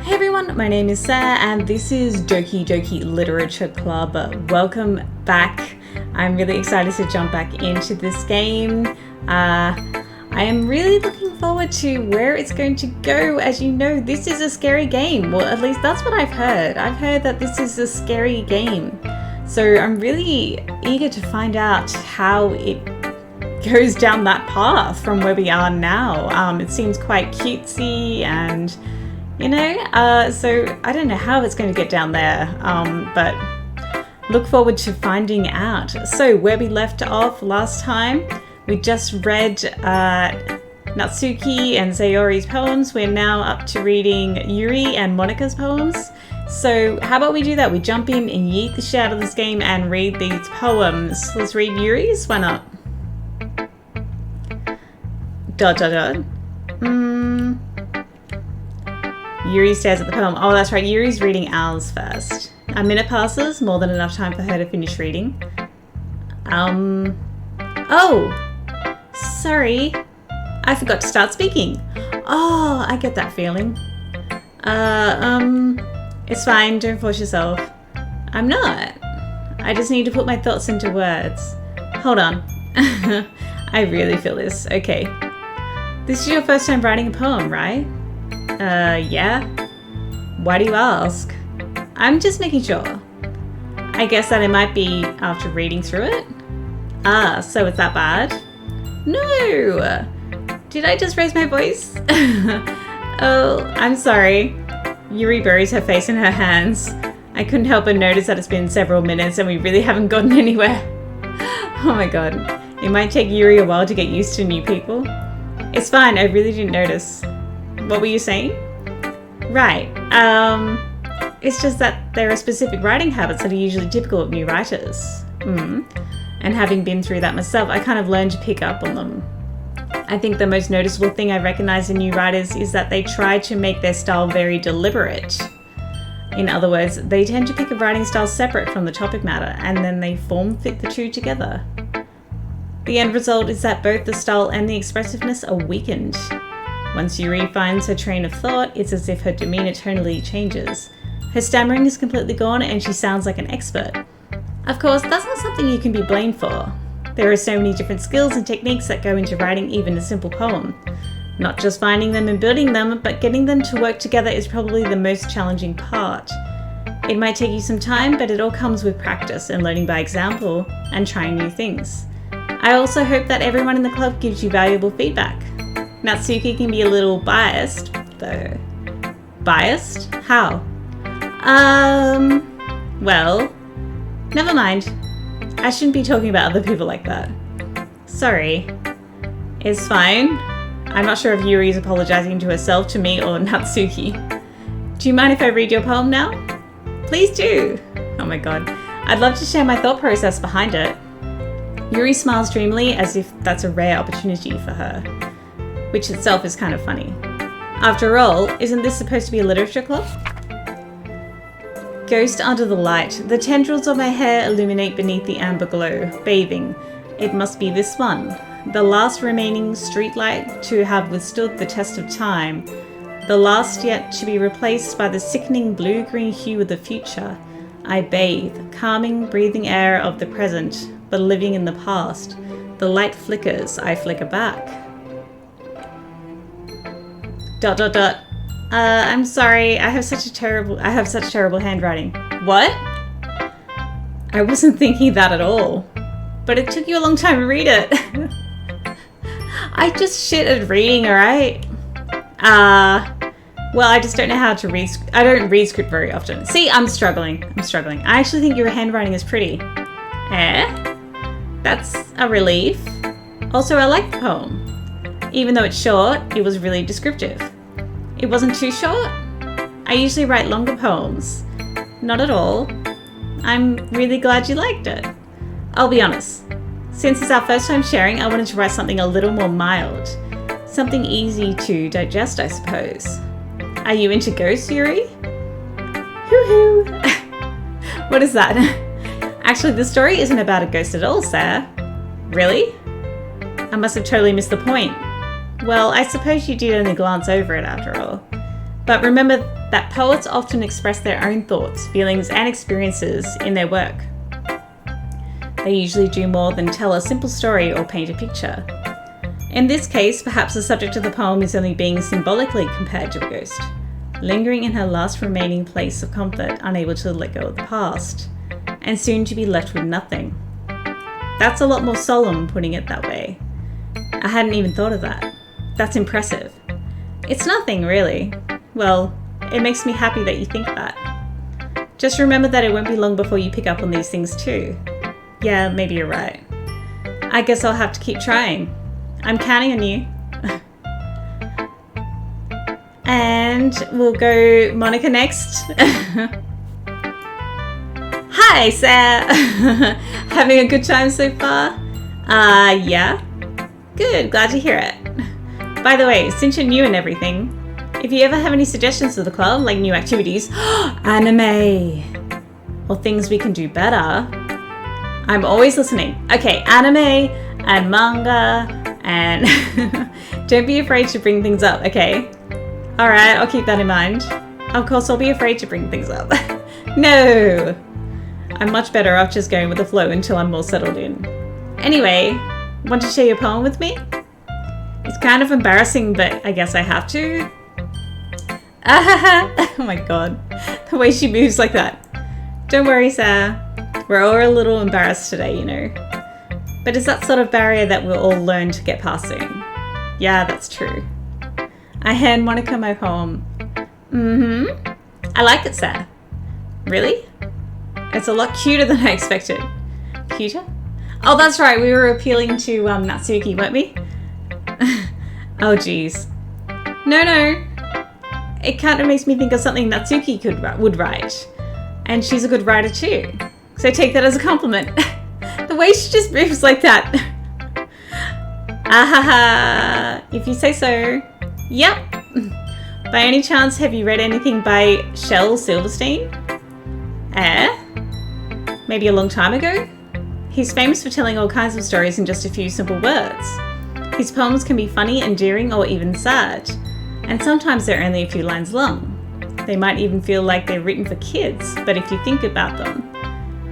Hey everyone, my name is Sarah and this is Doki Doki Literature Club. Welcome back. I'm really excited to jump back into this game. I am really looking forward to where it's going to go. As you know, this is a scary game. Well, at least that's what I've heard. I've heard that this is a scary game. So I'm really eager to find out how it goes down that path from where we are now. It seems quite cutesy and so I don't know how it's going to get down there, but look forward to finding out. So where we left off last time, we just read Natsuki and Sayori's poems. We're now up to reading Yuri and Monika's poems. So how about we do that? We jump in and yeet the shit out of this game and read these poems. Let's read Yuri's. Why not? Yuri stares at the poem. Oh, that's right. Yuri's reading ours first. A minute passes, more than enough time for her to finish reading. Oh, sorry. I forgot to start speaking. Oh, I get that feeling. It's fine. Don't force yourself. I'm not. I just need to put my thoughts into words. Hold on. I really feel this. Okay. This is your first time writing a poem, right? Yeah. Why do you ask? I'm just making sure. I guess that it might be after reading through it. Ah, so it's that bad? No! Did I just raise my voice? Oh, I'm sorry. Yuri buries her face in her hands. I couldn't help but notice that it's been several minutes and we really haven't gotten anywhere. Oh my god. It might take Yuri a while to get used to new people. It's fine, I really didn't notice. What were you saying? Right. It's just that there are specific writing habits that are usually typical of new writers. And having been through that myself, I kind of learned to pick up on them. I think the most noticeable thing I recognize in new writers is that they try to make their style very deliberate. In other words, they tend to pick a writing style separate from the topic matter, and then they form-fit the two together. The end result is that both the style and the expressiveness are weakened. Once Yuri finds her train of thought, it's as if her demeanour tonally changes. Her stammering is completely gone and she sounds like an expert. Of course, that's not something you can be blamed for. There are so many different skills and techniques that go into writing even a simple poem. Not just finding them and building them, but getting them to work together is probably the most challenging part. It might take you some time, but it all comes with practice and learning by example and trying new things. I also hope that everyone in the club gives you valuable feedback. Natsuki can be a little biased, though. Biased? How? Well, never mind. I shouldn't be talking about other people like that. Sorry. It's fine. I'm not sure if Yuri is apologizing to herself, to me, or Natsuki. Do you mind if I read your poem now? Please do. Oh my god. I'd love to share my thought process behind it. Yuri smiles dreamily as if that's a rare opportunity for her, which itself is kind of funny. After all, isn't this supposed to be a literature club? Ghost under the light. The tendrils of my hair illuminate beneath the amber glow, bathing. It must be this one, the last remaining streetlight to have withstood the test of time, the last yet to be replaced by the sickening blue-green hue of the future. I bathe, calming, breathing air of the present, but living in the past. The light flickers, I flicker back. ... I'm sorry, I have such terrible handwriting. What? I wasn't thinking that at all. But it took you a long time to read it. I just shit at reading, alright? Well, I just don't know how to read. I don't read script very often. See, I'm struggling. I actually think your handwriting is pretty. That's a relief. Also, I like the poem. Even though it's short, it was really descriptive. It wasn't too short? I usually write longer poems. Not at all. I'm really glad you liked it. I'll be honest. Since it's our first time sharing, I wanted to write something a little more mild. Something easy to digest, I suppose. Are you into ghosts, Yuri? Hoo-hoo! What is that? Actually, the story isn't about a ghost at all, Sarah. Really? I must have totally missed the point. Well, I suppose you did only glance over it after all. But remember that poets often express their own thoughts, feelings, and experiences in their work. They usually do more than tell a simple story or paint a picture. In this case, perhaps the subject of the poem is only being symbolically compared to a ghost, lingering in her last remaining place of comfort, unable to let go of the past, and soon to be left with nothing. That's a lot more solemn, putting it that way. I hadn't even thought of that. That's impressive. It's nothing, really. Well, it makes me happy that you think that. Just remember that it won't be long before you pick up on these things too. Yeah, maybe you're right. I guess I'll have to keep trying. I'm counting on you. And we'll go Monica next. Hi, Sarah. Having a good time so far? Yeah. Good, glad to hear it. By the way, since you're new and everything, if you ever have any suggestions for the club, like new activities, anime, or things we can do better, I'm always listening. Okay, anime and manga, and don't be afraid to bring things up, okay? Alright, I'll keep that in mind. Of course, I'll be afraid to bring things up. No! I'm much better off just going with the flow until I'm more settled in. Anyway, want to share your poem with me? It's kind of embarrassing, but I guess I have to. Oh my god, the way she moves like that. Don't worry, Sarah. We're all a little embarrassed today, you know. But it's that sort of barrier that we'll all learn to get past soon. Yeah, that's true. I hand Monica my poem. I like it, Sarah. Really? It's a lot cuter than I expected. Cuter? Oh, that's right. We were appealing to Natsuki, weren't we? Oh, geez. No. It kind of makes me think of something Natsuki would write. And she's a good writer too. So take that as a compliment. The way she just moves like that. If you say so. Yep. By any chance, have you read anything by Shel Silverstein? Maybe a long time ago? He's famous for telling all kinds of stories in just a few simple words. His poems can be funny, endearing, or even sad. And sometimes they're only a few lines long. They might even feel like they're written for kids, but if you think about them,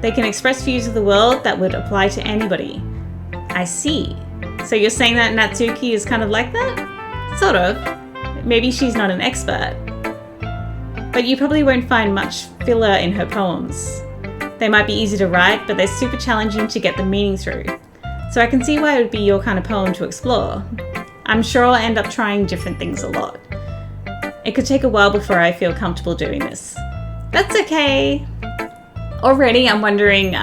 they can express views of the world that would apply to anybody. I see. So you're saying that Natsuki is kind of like that? Sort of. Maybe she's not an expert. But you probably won't find much filler in her poems. They might be easy to write, but they're super challenging to get the meaning through. So I can see why it would be your kind of poem to explore. I'm sure I'll end up trying different things a lot. It could take a while before I feel comfortable doing this. That's okay. Already I'm wondering,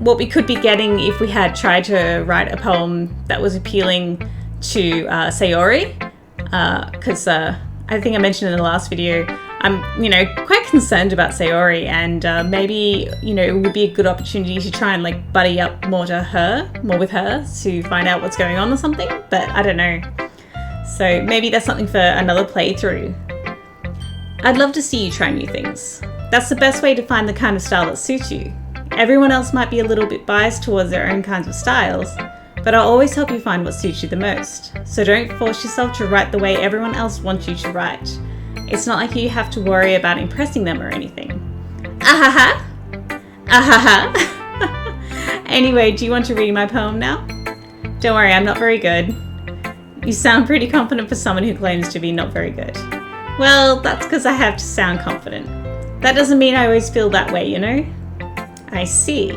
what we could be getting if we had tried to write a poem that was appealing to Sayori. Because I think I mentioned in the last video, I'm, quite concerned about Sayori, and maybe, it would be a good opportunity to try and buddy up more with her to find out what's going on or something, but I don't know. So maybe that's something for another playthrough. I'd love to see you try new things. That's the best way to find the kind of style that suits you. Everyone else might be a little bit biased towards their own kinds of styles, but I'll always help you find what suits you the most. So don't force yourself to write the way everyone else wants you to write. It's not like you have to worry about impressing them or anything. Anyway, do you want to read my poem now? Don't worry, I'm not very good. You sound pretty confident for someone who claims to be not very good. Well, that's because I have to sound confident. That doesn't mean I always feel that way, I see.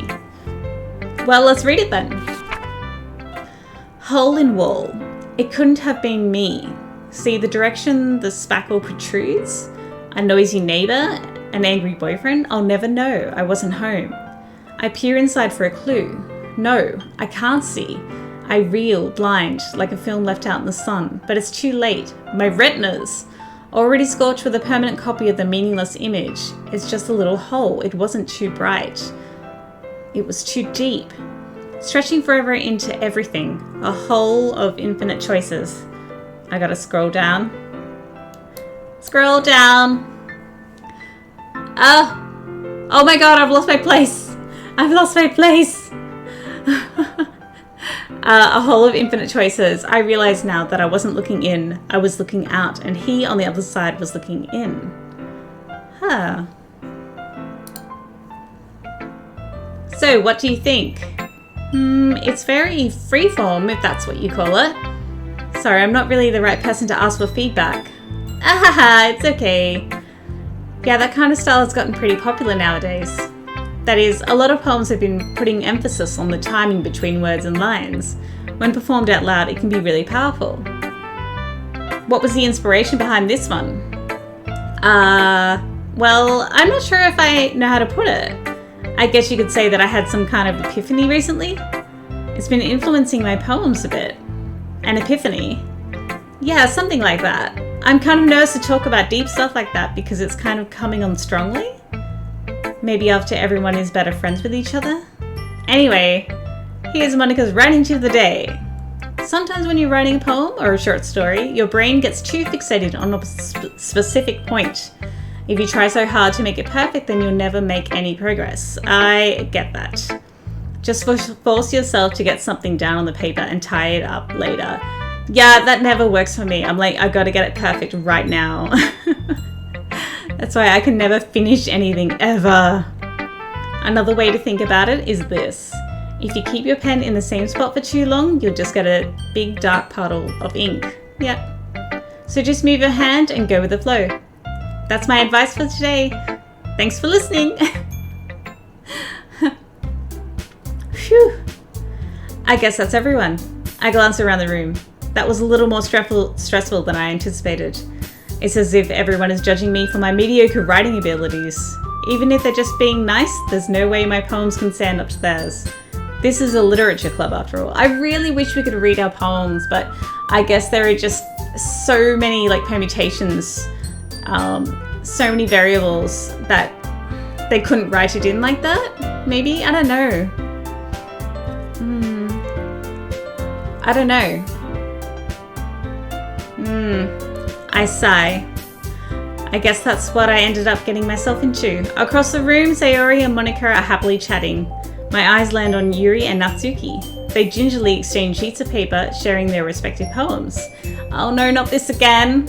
Well, let's read it then. Hole in wall. It couldn't have been me. See the direction the spackle protrudes? A noisy neighbour? An angry boyfriend? I'll never know. I wasn't home. I peer inside for a clue. No, I can't see. I reel, blind, like a film left out in the sun. But it's too late. My retinas! Already scorched with a permanent copy of the meaningless image. It's just a little hole. It wasn't too bright. It was too deep. Stretching forever into everything. A hole of infinite choices. I gotta scroll down. Scroll down. Oh my god, I've lost my place. I've lost my place. A hole of infinite choices. I realize now that I wasn't looking in, I was looking out, and he on the other side was looking in. Huh. So, what do you think? It's very freeform, if that's what you call it. Sorry, I'm not really the right person to ask for feedback. Ahaha, it's okay. Yeah, that kind of style has gotten pretty popular nowadays. That is, a lot of poems have been putting emphasis on the timing between words and lines. When performed out loud, it can be really powerful. What was the inspiration behind this one? Well, I'm not sure if I know how to put it. I guess you could say that I had some kind of epiphany recently. It's been influencing my poems a bit. An epiphany? Yeah, something like that. I'm kind of nervous to talk about deep stuff like that because it's kind of coming on strongly. Maybe after everyone is better friends with each other? Anyway, here's Monica's writing tip of the day. Sometimes when you're writing a poem or a short story, your brain gets too fixated on a specific point. If you try so hard to make it perfect, then you'll never make any progress. I get that. Just force yourself to get something down on the paper and tie it up later. Yeah, that never works for me. I'm like, I gotta get it perfect right now. That's why I can never finish anything ever. Another way to think about it is this. If you keep your pen in the same spot for too long, you'll just get a big dark puddle of ink. Yep. So just move your hand and go with the flow. That's my advice for today. Thanks for listening. Phew. I guess that's everyone. I glanced around the room. That was a little more stressful than I anticipated. It's as if everyone is judging me for my mediocre writing abilities. Even if they're just being nice, there's no way my poems can stand up to theirs. This is a literature club after all. I really wish we could read our poems, but I guess there are just so many permutations, so many variables that they couldn't write it in like that. Maybe? I don't know. I don't know. I sigh. I guess that's what I ended up getting myself into. Across the room, Sayori and Monica are happily chatting. My eyes land on Yuri and Natsuki. They gingerly exchange sheets of paper, sharing their respective poems. Oh no, not this again!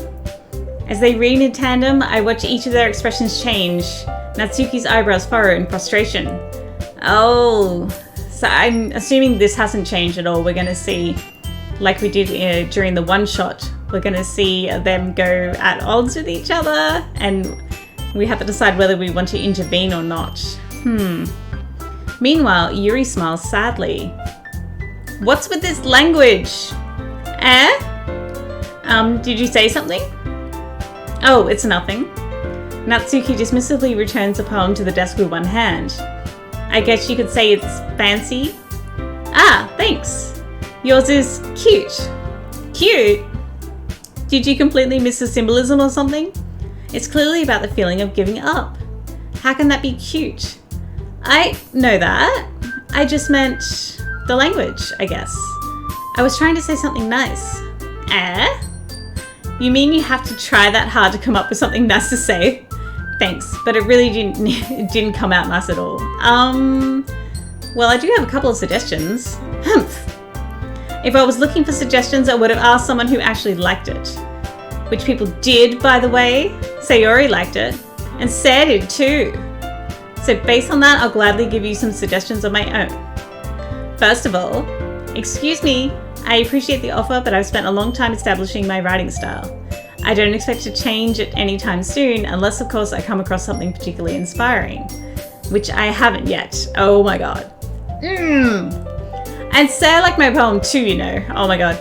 As they read in tandem, I watch each of their expressions change. Natsuki's eyebrows furrow in frustration. Oh, so I'm assuming this hasn't changed at all. We're going to see, like we did during the one-shot, we're going to see them go at odds with each other, and we have to decide whether we want to intervene or not. Meanwhile, Yuri smiles sadly. What's with this language? Did you say something? Oh, it's nothing. Natsuki dismissively returns the poem to the desk with one hand. I guess you could say it's fancy. Ah, thanks. Yours is cute. Cute? Did you completely miss the symbolism or something? It's clearly about the feeling of giving up. How can that be cute? I know that. I just meant the language, I guess. I was trying to say something nice. You mean you have to try that hard to come up with something nice to say? Thanks, but it really didn't come out nice at all. Well, I do have a couple of suggestions. Humph. If I was looking for suggestions, I would have asked someone who actually liked it. Which people did, by the way. Sayori liked it. And Sarah did too. So based on that, I'll gladly give you some suggestions of my own. First of all, excuse me, I appreciate the offer, but I've spent a long time establishing my writing style. I don't expect to change it anytime soon, unless of course I come across something particularly inspiring. Which I haven't yet. Oh my god. And Sarah liked my poem too, you know. Oh my god.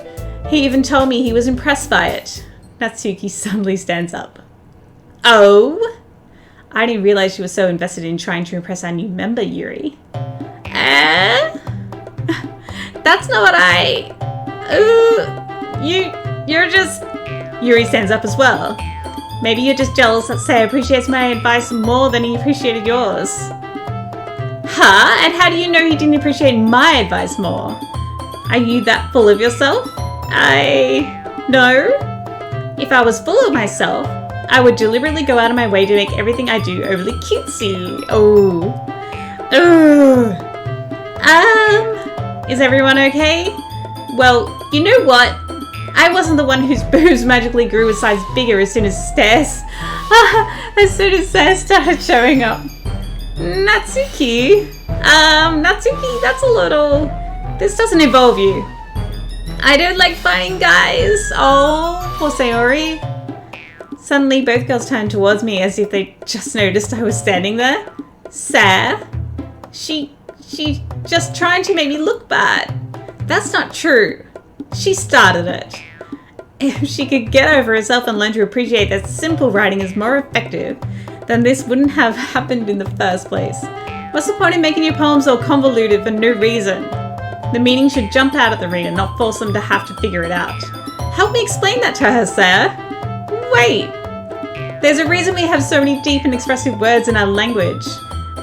He even told me he was impressed by it. Natsuki suddenly stands up. Oh? I didn't realize you were so invested in trying to impress our new member, Yuri. That's not what I... You're just... Yuri stands up as well. Maybe you're just jealous that Say appreciates my advice more than he appreciated yours. Huh? And how do you know he didn't appreciate my advice more? Are you that full of yourself? No. If I was full of myself, I would deliberately go out of my way to make everything I do overly cutesy. Is everyone okay? Well, you know what? I wasn't the one whose boobs magically grew a size bigger as soon as stairs. As soon as stairs started showing up. Natsuki? Natsuki, that's a little... This doesn't involve you. I don't like fighting guys. Oh, poor Sayori. Suddenly, both girls turned towards me as if they just noticed I was standing there. Sa? She just trying to make me look bad. That's not true. She started it. If she could get over herself and learn to appreciate that simple writing is more effective, then this wouldn't have happened in the first place. What's the point in making your poems all convoluted for no reason? The meaning should jump out at the reader, not force them to have to figure it out. Help me explain that to her, sir. Wait. There's a reason we have so many deep and expressive words in our language.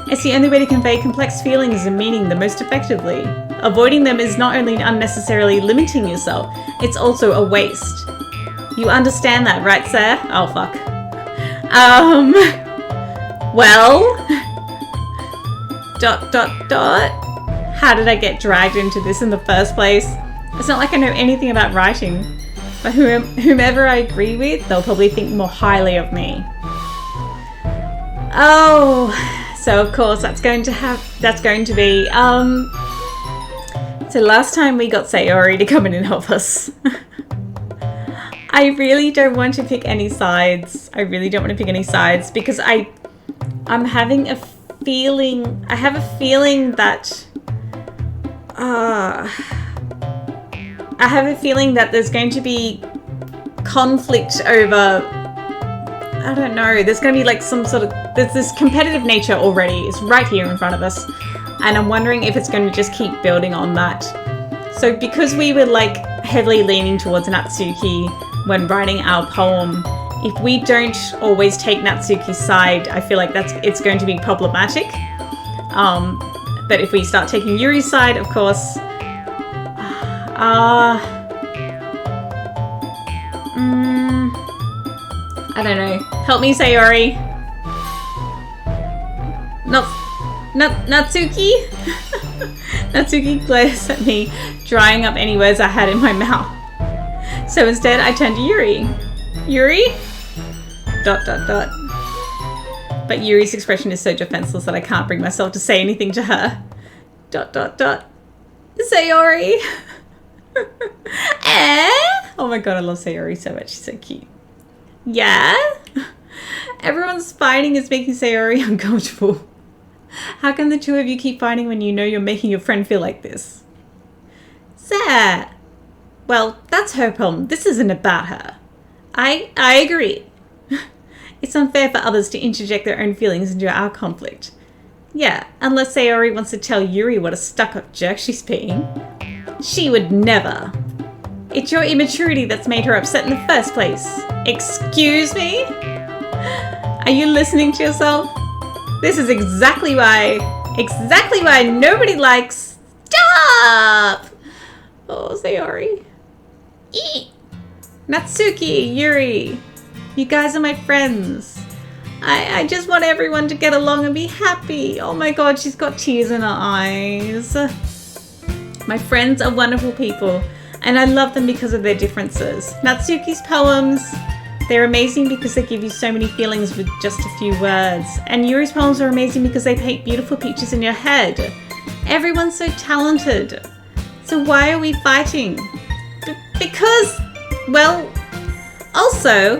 It's the only way to convey complex feelings and meaning the most effectively. Avoiding them is not only unnecessarily limiting yourself, it's also a waste. You understand that, right, sir? Oh, fuck. Well... ... How did I get dragged into this in the first place? It's not like I know anything about writing, but whomever I agree with, they'll probably think more highly of me. Oh, so of course that's going to be, so last time we got Sayori to come in and help us. I really don't want to pick any sides. Because I'm having a feeling, I have a feeling that there's going to be conflict over, I don't know, there's going to be like some sort of, there's this competitive nature already. It's right here in front of us. And I'm wondering if it's going to just keep building on that. So because we were like heavily leaning towards Natsuki when writing our poem, if we don't always take Natsuki's side, I feel like it's going to be problematic. But if we start taking Yuri's side, of course, I don't know. Help me, Sayori. Natsuki? Natsuki glares at me, drying up any words I had in my mouth. So instead, I turned to Yuri. Yuri? ... But Yuri's expression is so defenseless that I can't bring myself to say anything to her. ... Sayori? Oh my god, I love Sayori so much. She's so cute. Yeah? Everyone's fighting is making Sayori uncomfortable. How can the two of you keep fighting when you know you're making your friend feel like this? Sad. Well, that's her problem. This isn't about her. I agree. It's unfair for others to interject their own feelings into our conflict. Yeah, unless Sayori wants to tell Yuri what a stuck-up jerk she's being. She would never. It's your immaturity that's made her upset in the first place. Excuse me? Are you listening to yourself? This is exactly why nobody likes... Stop! Oh, Sayori. Eat! Natsuki, Yuri, you guys are my friends. I just want everyone to get along and be happy. Oh my god, she's got tears in her eyes. My friends are wonderful people, and I love them because of their differences. Natsuki's poems, they're amazing because they give you so many feelings with just a few words. And Yuri's poems are amazing because they paint beautiful pictures in your head. Everyone's so talented. So why are we fighting? Because, well, also,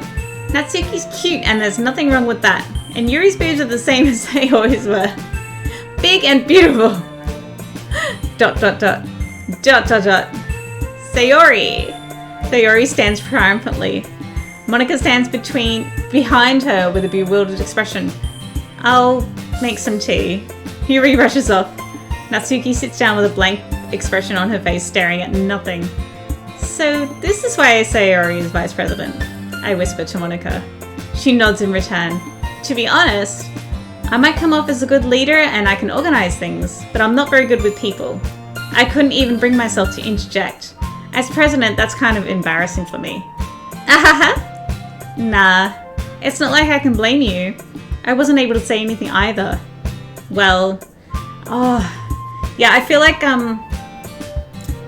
Natsuki's cute and there's nothing wrong with that. And Yuri's boobs are the same as they always were. Big and beautiful. ... Sayori. Sayori stands triumphantly. Monika stands behind her with a bewildered expression. I'll make some tea. Yuri rushes off. Natsuki sits down with a blank expression on her face, staring at nothing. So this is why Sayori is vice president, I whisper to Monika. She nods in return. To be honest, I might come off as a good leader and I can organize things, but I'm not very good with people. I couldn't even bring myself to interject. As president, that's kind of embarrassing for me. Ahaha. Nah, it's not like I can blame you. I wasn't able to say anything either. Well, yeah, I feel like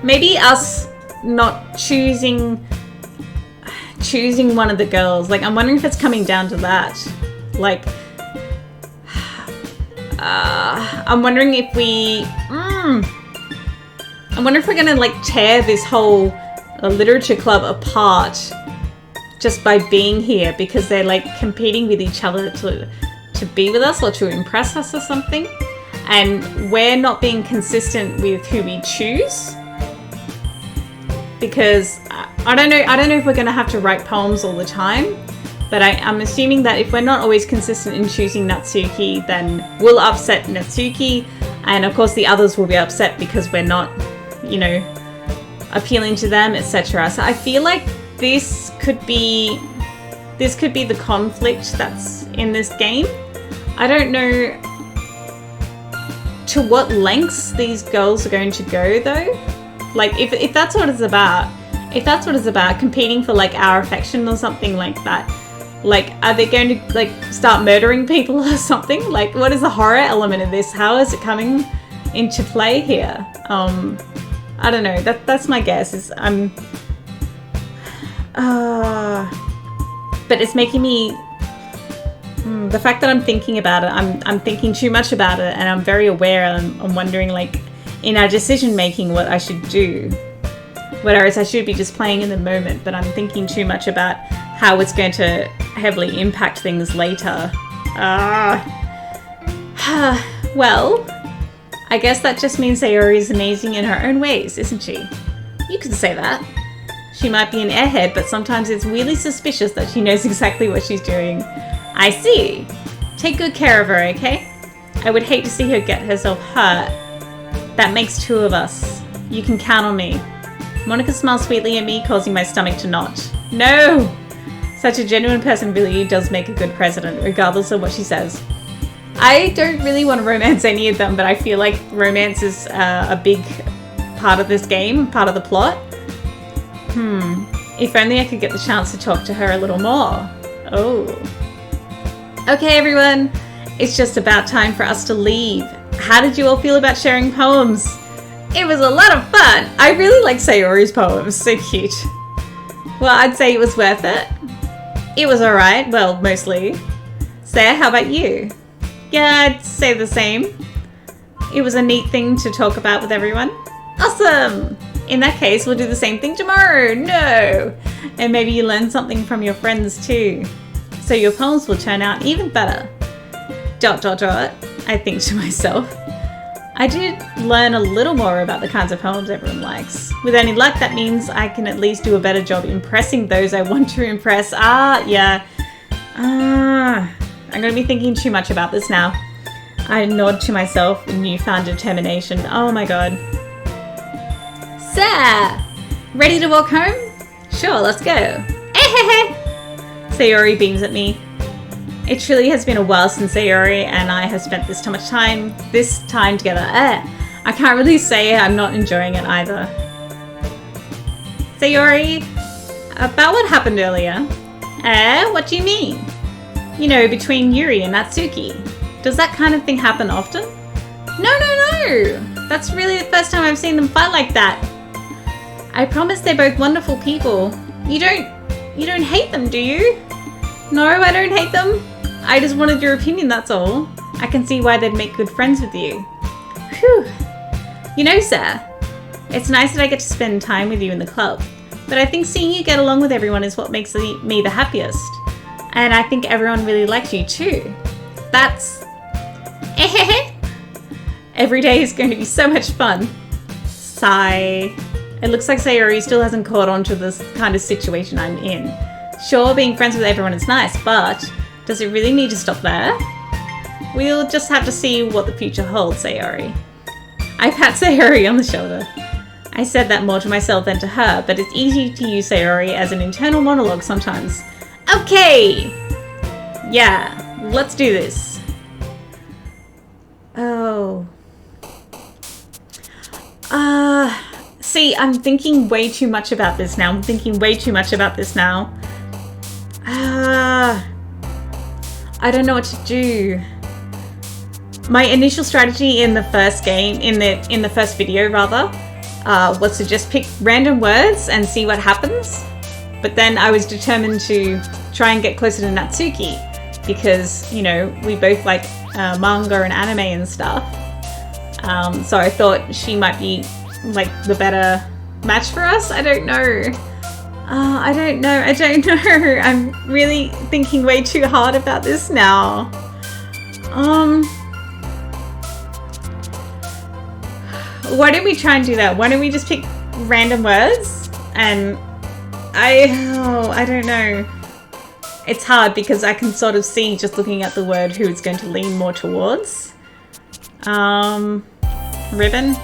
maybe us not choosing one of the girls. Like, I'm wondering if it's coming down to that. Like, I'm wondering if we're gonna like tear this whole literature club apart just by being here because they're like competing with each other to be with us or to impress us or something, and we're not being consistent with who we choose. Because I don't know if we're gonna have to write poems all the time, but I'm assuming that if we're not always consistent in choosing Natsuki, then we'll upset Natsuki, and of course the others will be upset because we're not, you know, appealing to them, etc. So I feel like this could be the conflict that's in this game. I don't know to what lengths these girls are going to go though. Like if that's what it's about, competing for like our affection or something like that. Like, are they going to like start murdering people or something? Like, what is the horror element of this? How is it coming into play here? I don't know. That's my guess. But it's making me. The fact that I'm thinking about it, I'm thinking too much about it, and I'm very aware. And I'm wondering, like, in our decision making, what I should do. Whereas I should be just playing in the moment, but I'm thinking too much about how it's going to heavily impact things later. Well, I guess that just means Sayori is amazing in her own ways, isn't she? You could say that. She might be an airhead, but sometimes it's really suspicious that she knows exactly what she's doing. I see. Take good care of her, okay? I would hate to see her get herself hurt. That makes two of us. You can count on me. Monica smiles sweetly at me, causing my stomach to knot. No! Such a genuine person really does make a good president, regardless of what she says. I don't really want to romance any of them, but I feel like romance is a big part of this game, part of the plot. If only I could get the chance to talk to her a little more. Oh. Okay, everyone. It's just about time for us to leave. How did you all feel about sharing poems? It was a lot of fun. I really like Sayori's poems. So cute. Well, I'd say it was worth it. It was alright. Well, mostly. Saya, how about you? Yeah, I'd say the same. It was a neat thing to talk about with everyone. Awesome! In that case, we'll do the same thing tomorrow. No! And maybe you learn something from your friends too. So your poems will turn out even better. ... I think to myself. I did learn a little more about the kinds of poems everyone likes. With any luck, that means I can at least do a better job impressing those I want to impress. Yeah. I'm going to be thinking too much about this now. I nod to myself in newfound determination. Oh my god. Sir! Ready to walk home? Sure, let's go. Sayori beams at me. It truly has been a while since Sayori and I have spent this much time together. I can't really say I'm not enjoying it either. Sayori, about what happened earlier? What do you mean? You know, between Yuri and Natsuki. Does that kind of thing happen often? No. That's really the first time I've seen them fight like that. I promise they're both wonderful people. You don't hate them, do you? No, I don't hate them. I just wanted your opinion, that's all. I can see why they'd make good friends with you. Whew. You know, sir, it's nice that I get to spend time with you in the club, but I think seeing you get along with everyone is what makes me the happiest. And I think everyone really likes you too. That's... Every day is going to be so much fun. Sigh. It looks like Sayori still hasn't caught on to this kind of situation I'm in. Sure, being friends with everyone is nice, but does it really need to stop there? We'll just have to see what the future holds, Sayori. I pat Sayori on the shoulder. I said that more to myself than to her, but it's easy to use Sayori as an internal monologue sometimes. Okay! Yeah, let's do this. Oh. See, I'm thinking way too much about this now. I don't know what to do. My initial strategy in the first game, in the first video rather, was to just pick random words and see what happens. But then I was determined to try and get closer to Natsuki because, you know, we both like manga and anime and stuff. So I thought she might be like the better match for us. I don't know. I don't know. I'm really thinking way too hard about this now. Why don't we try and do that? Why don't we just pick random words? And I don't know. It's hard because I can sort of see just looking at the word who it's going to lean more towards. Ribbon.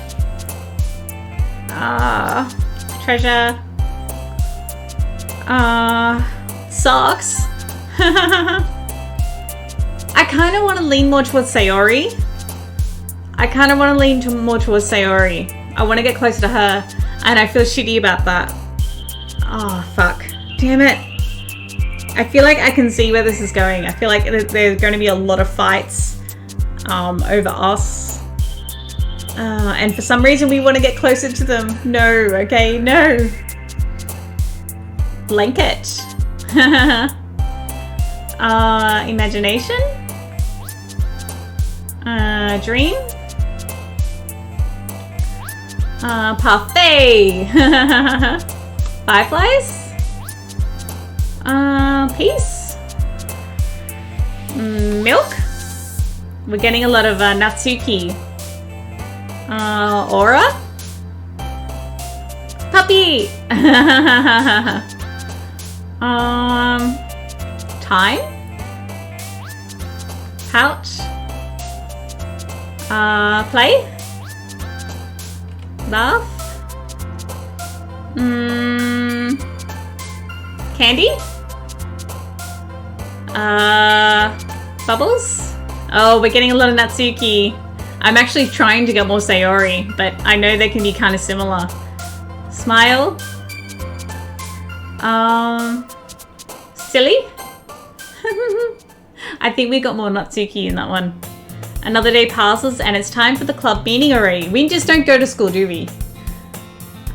Treasure. Socks. I kind of want to lean more towards Sayori. I want to get closer to her, and I feel shitty about that. Oh, fuck. Damn it. I feel like I can see where this is going. I feel like there's going to be a lot of fights over us. And for some reason we want to get closer to them. No, okay, no. Blanket. Imagination. Dream. Parfait. Fireflies. Peace. Milk. We're getting a lot of Natsuki. Aura. Puppy. Time. Pouch. Play. Laugh. Candy. Bubbles. Oh, we're getting a lot of Natsuki. I'm actually trying to get more Sayori, but I know they can be kind of similar. Smile. Silly. I think we got more Natsuki in that one. Another day passes and it's time for the club meeting already. We just don't go to school, do we?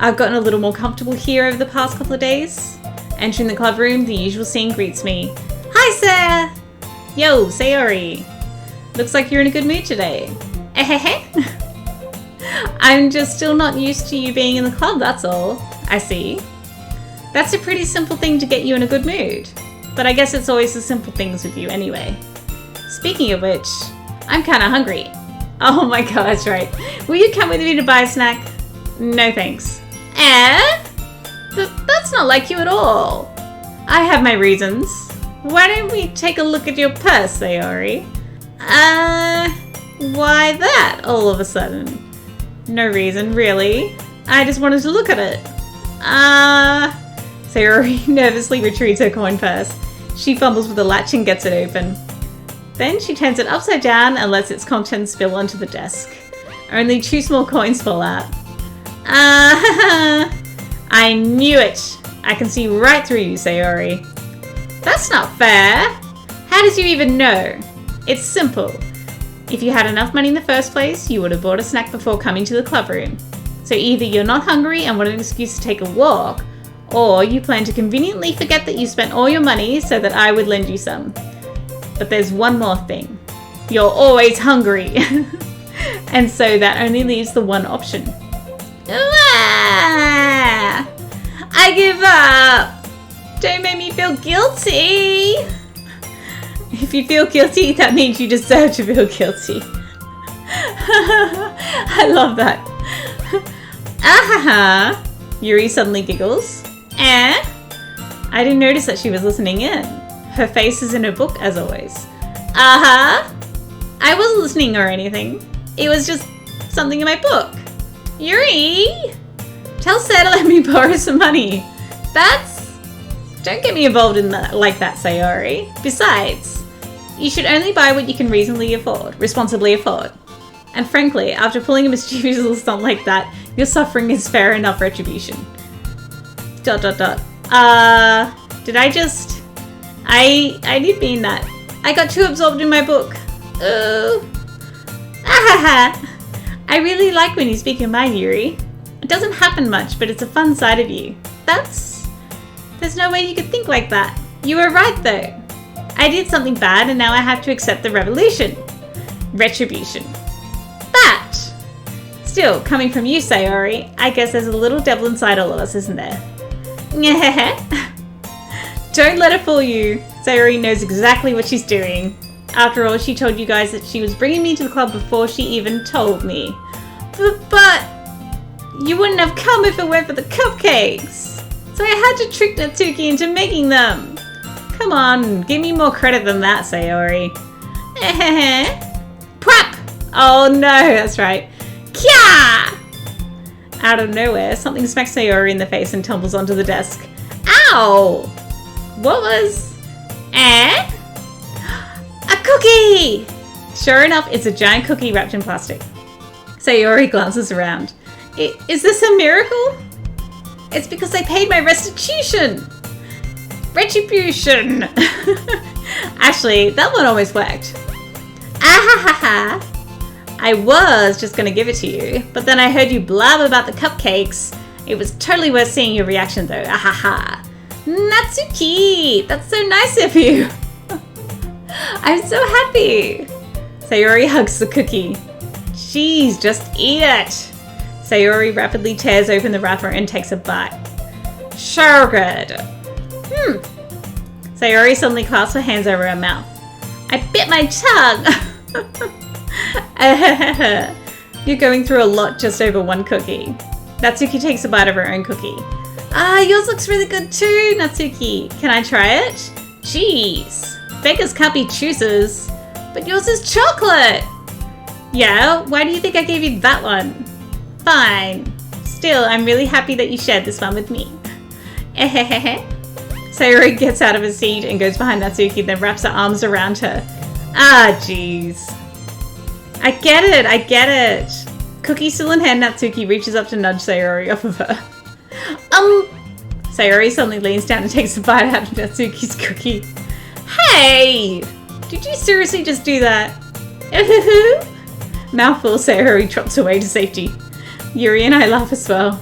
I've gotten a little more comfortable here over the past couple of days. Entering the club room, the usual scene greets me. Hi, sir! Yo, Sayori. Looks like you're in a good mood today. I'm just still not used to you being in the club, that's all. I see. That's a pretty simple thing to get you in a good mood. But I guess it's always the simple things with you anyway. Speaking of which, I'm kinda hungry. Oh my god, that's right. Will you come with me to buy a snack? No thanks. But that's not like you at all. I have my reasons. Why don't we take a look at your purse, Sayori? Why that all of a sudden? No reason, really. I just wanted to look at it. Sayori nervously retrieves her coin purse. She fumbles with the latch and gets it open. Then she turns it upside down and lets its contents spill onto the desk. Only 2 small coins fall out. I knew it! I can see right through you, Sayori. That's not fair! How did you even know? It's simple. If you had enough money in the first place, you would have bought a snack before coming to the club room. So either you're not hungry and want an excuse to take a walk, or you plan to conveniently forget that you spent all your money so that I would lend you some. But there's one more thing. You're always hungry. And so that only leaves the one option. I give up! Don't make me feel guilty! If you feel guilty, that means you deserve to feel guilty. I love that. Ahaha! Yuri suddenly giggles. I didn't notice that she was listening in. Her face is in her book, as always. I wasn't listening or anything. It was just something in my book. Yuri! Tell Sarah to let me borrow some money. Don't get me involved in that like that, Sayori. Besides, you should only buy what you can responsibly afford. And frankly, after pulling a mischievous little stunt like that, your suffering is fair enough retribution. ... Did I just... I did mean that. I got too absorbed in my book. Ooh. I really like when you speak your mind, Yuri. It doesn't happen much, but it's a fun side of you. There's no way you could think like that. You were right though. I did something bad and now I have to accept the retribution. But, still, coming from you, Sayori, I guess there's a little devil inside all of us, isn't there? Don't let her fool you. Sayori knows exactly what she's doing. After all, she told you guys that she was bringing me to the club before she even told me. But you wouldn't have come if it weren't for the cupcakes. So I had to trick Natsuki into making them. Come on, give me more credit than that, Sayori. Pwap! Oh no, that's right. Kya! Out of nowhere, something smacks Sayori in the face and tumbles onto the desk. Ow! What was... A cookie! Sure enough, it's a giant cookie wrapped in plastic. Sayori glances around. Is this a miracle? It's because I paid my restitution! Retribution! Actually, that one almost worked. Ahahaha! I was just gonna give it to you, but then I heard you blab about the cupcakes. It was totally worth seeing your reaction though. Ahaha! Natsuki! That's so nice of you! I'm so happy! Sayori hugs the cookie. Jeez, just eat it! Sayori rapidly tears open the wrapper and takes a bite. So good! Sayori suddenly clasps her hands over her mouth. I bit my tongue! You're going through a lot just over one cookie. Natsuki takes a bite of her own cookie. Yours looks really good too, Natsuki. Can I try it? Jeez. Beggars can't be choosers. But yours is chocolate! Yeah, why do you think I gave you that one? Fine. Still, I'm really happy that you shared this one with me. Sayori gets out of her seat and goes behind Natsuki, then wraps her arms around her. Jeez. I get it. Cookie still in hand, Natsuki reaches up to nudge Sayori off of her. Sayori suddenly leans down and takes a bite out of Natsuki's cookie. Hey! Did you seriously just do that? Mouthful, Sayori trots away to safety. Yuri and I laugh as well.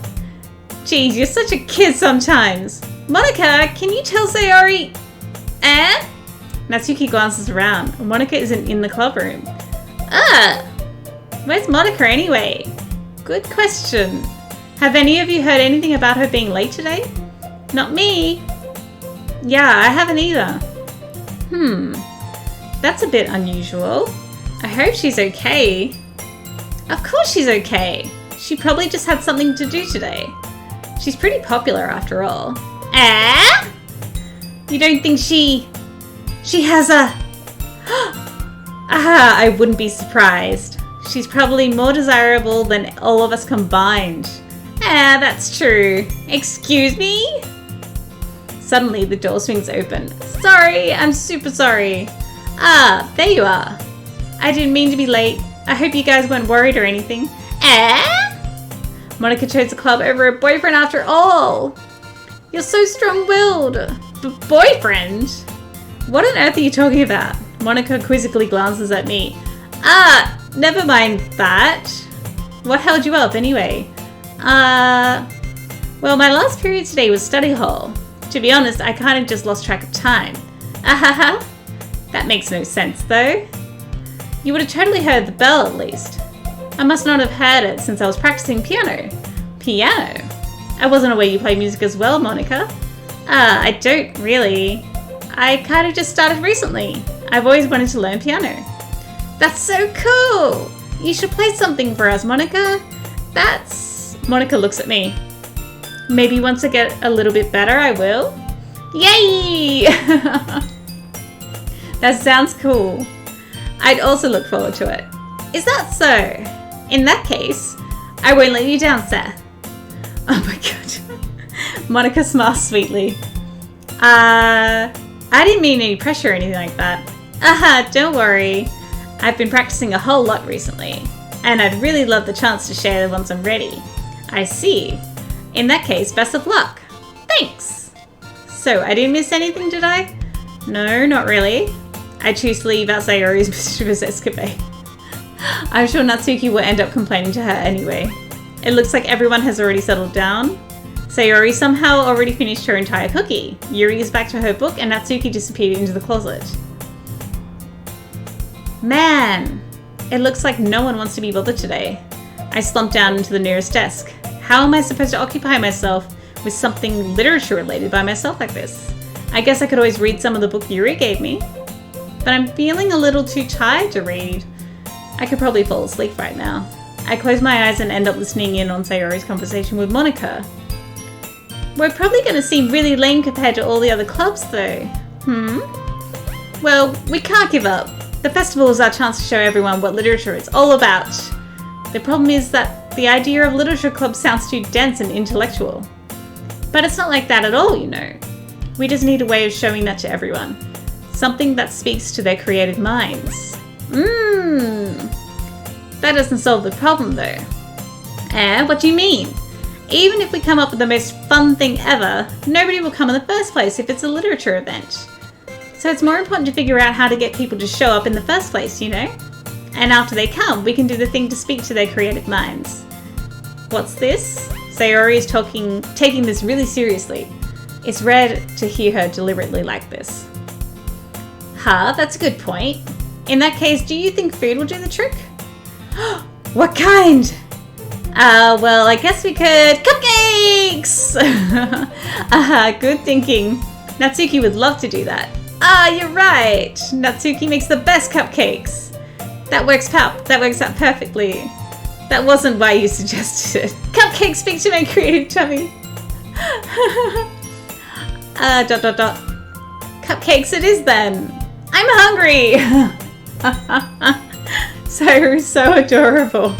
Geez, you're such a kid sometimes. Monica, can you tell Sayori? Natsuki glances around. Monica isn't in the club room. Where's Monica anyway? Good question. Have any of you heard anything about her being late today? Not me. Yeah, I haven't either. That's a bit unusual. I hope she's okay. Of course she's okay. She probably just had something to do today. She's pretty popular after all. You don't think she has a... I wouldn't be surprised. She's probably more desirable than all of us combined. That's true. Excuse me? Suddenly, the door swings open. Sorry, I'm super sorry. There you are. I didn't mean to be late. I hope you guys weren't worried or anything. Monica chose the club over a boyfriend after all. You're so strong-willed. Boyfriend? What on earth are you talking about? Monica quizzically glances at me. Never mind that. What held you up anyway? Well, my last period today was study hall. To be honest, I kind of just lost track of time. That makes no sense though. You would have totally heard the bell at least. I must not have heard it since I was practicing piano. Piano? I wasn't aware you play music as well, Monica. I don't really. I kind of just started recently. I've always wanted to learn piano. That's so cool! You should play something for us, Monica. Monica looks at me. Maybe once I get a little bit better, I will. Yay! That sounds cool. I'd also look forward to it. Is that so? In that case, I won't let you down, Seth. Oh my god. Monica smiles sweetly. I didn't mean any pressure or anything like that. Don't worry. I've been practicing a whole lot recently, and I'd really love the chance to share once I'm ready. I see. In that case, best of luck. Thanks. So, I didn't miss anything, did I? No, not really. I choose to leave out Sayori's mischievous escapade. I'm sure Natsuki will end up complaining to her anyway. It looks like everyone has already settled down. Sayori somehow already finished her entire cookie. Yuri is back to her book and Natsuki disappeared into the closet. Man, it looks like no one wants to be bothered today. I slumped down into the nearest desk. How am I supposed to occupy myself with something literature related by myself like this? I guess I could always read some of the book Yuri gave me. But I'm feeling a little too tired to read. I could probably fall asleep right now. I close my eyes and end up listening in on Sayori's conversation with Monica. We're probably going to seem really lame compared to all the other clubs though. Well, we can't give up. The festival is our chance to show everyone what literature is all about. The problem is that the idea of literature club sounds too dense and intellectual. But it's not like that at all, you know. We just need a way of showing that to everyone. Something that speaks to their creative minds. That doesn't solve the problem though. What do you mean? Even if we come up with the most fun thing ever, nobody will come in the first place if it's a literature event. So it's more important to figure out how to get people to show up in the first place, you know? And after they come, we can do the thing to speak to their creative minds. What's this? Sayori is taking this really seriously. It's rare to hear her deliberately like this. That's a good point. In that case, do you think food will do the trick? What kind? Well, I guess we could... Cupcakes! Good thinking. Natsuki would love to do that. You're right. Natsuki makes the best cupcakes. That works out perfectly. That wasn't why you suggested it. Cupcakes speak to my creative tummy. Cupcakes it is then. I'm hungry. So adorable.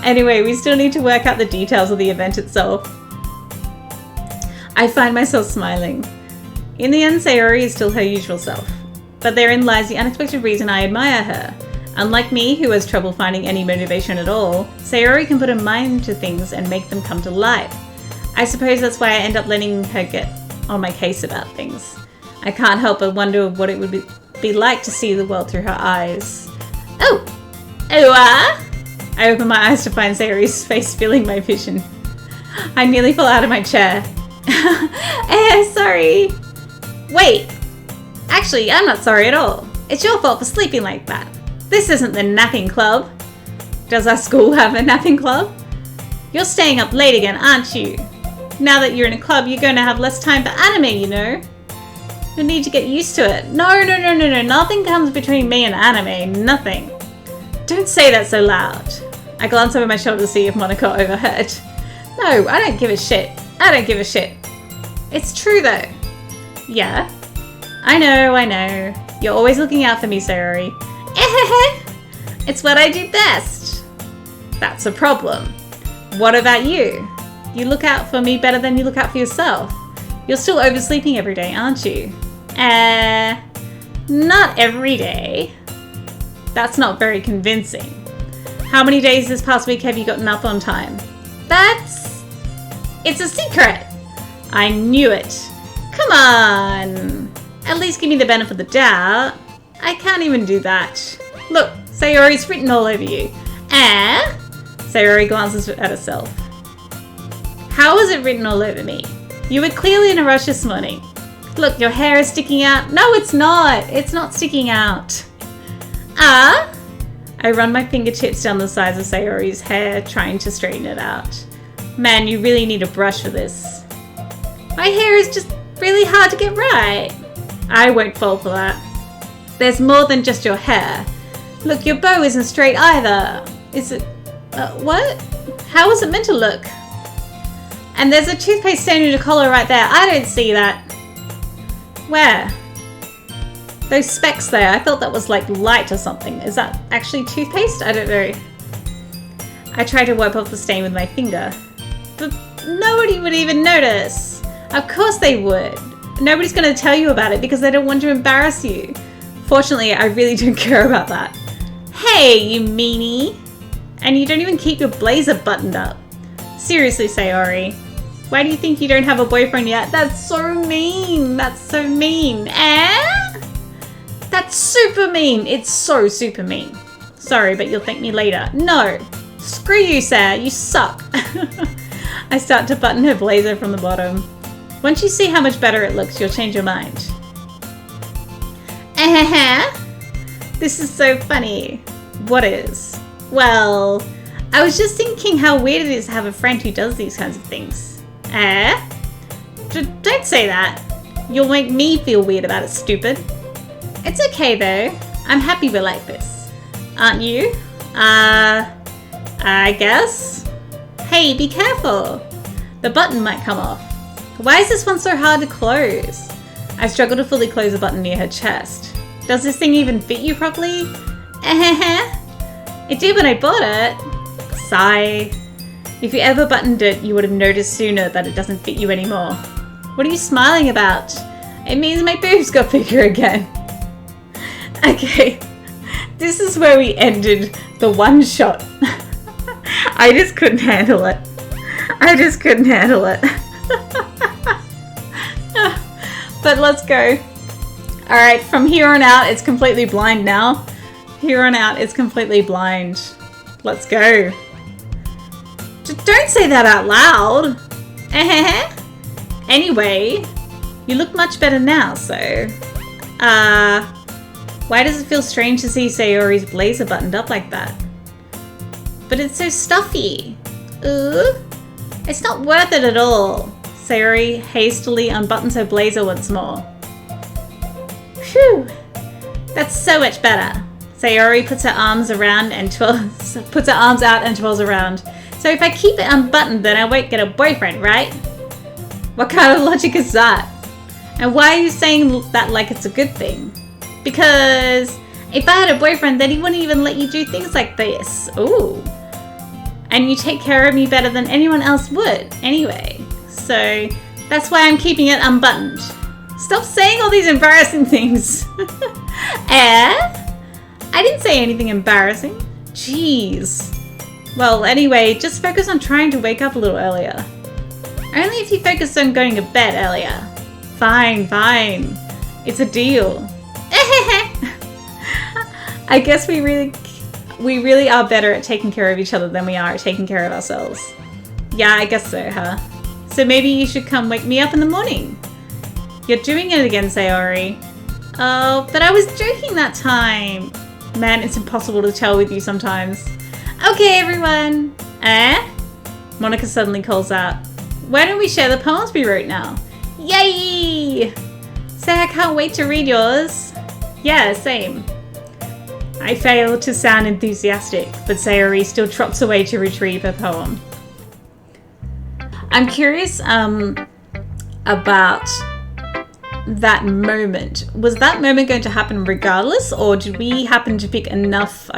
Anyway, we still need to work out the details of the event itself. I find myself smiling. In the end, Sayori is still her usual self. But therein lies the unexpected reason I admire her. Unlike me, who has trouble finding any motivation at all, Sayori can put her mind to things and make them come to life. I suppose that's why I end up letting her get on my case about things. I can't help but wonder what it would be like to see the world through her eyes. I open my eyes to find Sayori's face filling my vision. I nearly fall out of my chair. Sorry. Wait. Actually, I'm not sorry at all. It's your fault for sleeping like that. This isn't the napping club. Does our school have a napping club? You're staying up late again, aren't you? Now that you're in a club, you're going to have less time for anime, you know? You'll need to get used to it. No. Nothing comes between me and anime. Nothing. Don't say that so loud. I glance over my shoulder to see if Monica overheard. No, I don't give a shit. It's true though. Yeah. I know. You're always looking out for me, Sayori. It's what I do best. That's a problem. What about you? You look out for me better than you look out for yourself. You're still oversleeping every day, aren't you? Not every day. That's not very convincing. How many days this past week have you gotten up on time? It's a secret. I knew it. Come on. At least give me the benefit of the doubt. I can't even do that. Look, Sayori's written all over you. Sayori glances at herself. How was it written all over me? You were clearly in a rush this morning. Look, your hair is sticking out. No, it's not. It's not sticking out. I run my fingertips down the sides of Sayori's hair, trying to straighten it out. Man, you really need a brush for this. My hair is just really hard to get right. I won't fall for that. There's more than just your hair. Look, your bow isn't straight either. Is it? What? How was it meant to look? And there's a toothpaste stain in your collar right there. I don't see that. Where? Those specks there. I thought that was like light or something. Is that actually toothpaste? I don't know. I try to wipe off the stain with my finger. But nobody would even notice. Of course they would. Nobody's going to tell you about it because they don't want to embarrass you. Fortunately, I really don't care about that. Hey, you meanie. And you don't even keep your blazer buttoned up. Seriously, Sayori. Why do you think you don't have a boyfriend yet? That's so mean. That's so mean. That's super mean. It's so super mean. Sorry, but you'll thank me later. No. Screw you, Sarah, you suck. I start to button her blazer from the bottom. Once you see how much better it looks, you'll change your mind. This is so funny. What is? Well, I was just thinking how weird it is to have a friend who does these kinds of things. Don't say that. You'll make me feel weird about it, stupid. It's okay though. I'm happy we're like this. Aren't you? I guess. Hey, be careful. The button might come off. Why is this one so hard to close? I struggle to fully close the button near her chest. Does this thing even fit you properly? It did when I bought it. Sigh. If you ever buttoned it, you would have noticed sooner that it doesn't fit you anymore. What are you smiling about? It means my boobs got bigger again. Okay, this is where we ended the one shot. I just couldn't handle it. But let's go. Alright, from here on out, it's completely blind now. Here on out, it's completely blind. Let's go. Don't say that out loud. Anyway, you look much better now, so... why does it feel strange to see Sayori's blazer buttoned up like that? But it's so stuffy. Ooh. It's not worth it at all. Sayori hastily unbuttons her blazer once more. Phew. That's so much better. Sayori puts her arms around and puts her arms out and twirls around. So if I keep it unbuttoned, then I won't get a boyfriend, right? What kind of logic is that? And why are you saying that like it's a good thing? Because if I had a boyfriend, then he wouldn't even let you do things like this. Ooh. And you take care of me better than anyone else would, anyway. So that's why I'm keeping it unbuttoned. Stop saying all these embarrassing things. I didn't say anything embarrassing. Jeez. Well, anyway, just focus on trying to wake up a little earlier. Only if you focus on going to bed earlier. Fine. It's a deal. I guess we really are better at taking care of each other than we are at taking care of ourselves. Yeah, I guess so, huh? So maybe you should come wake me up in the morning. You're doing it again, Sayori. Oh, but I was joking that time. Man, it's impossible to tell with you sometimes. Okay, everyone. Monica suddenly calls out. Why don't we share the poems we wrote now? Yay! Say I can't wait to read yours. Yeah, same. I fail to sound enthusiastic, but Sayori still trots away to retrieve her poem. I'm curious about that moment. Was that moment going to happen regardless, or did we happen to pick enough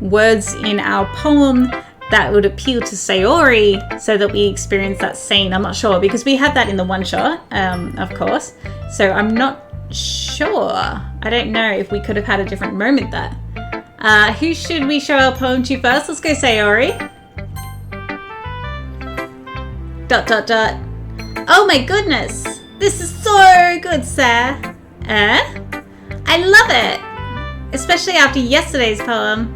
words in our poem that would appeal to Sayori so that we experience that scene? I'm not sure, because we had that in the one shot, of course. So I'm not sure. I don't know if we could have had a different moment there. Who should we show our poem to first? Let's go, Sayori. ... Oh my goodness! This is so good, sir. I love it! Especially after yesterday's poem.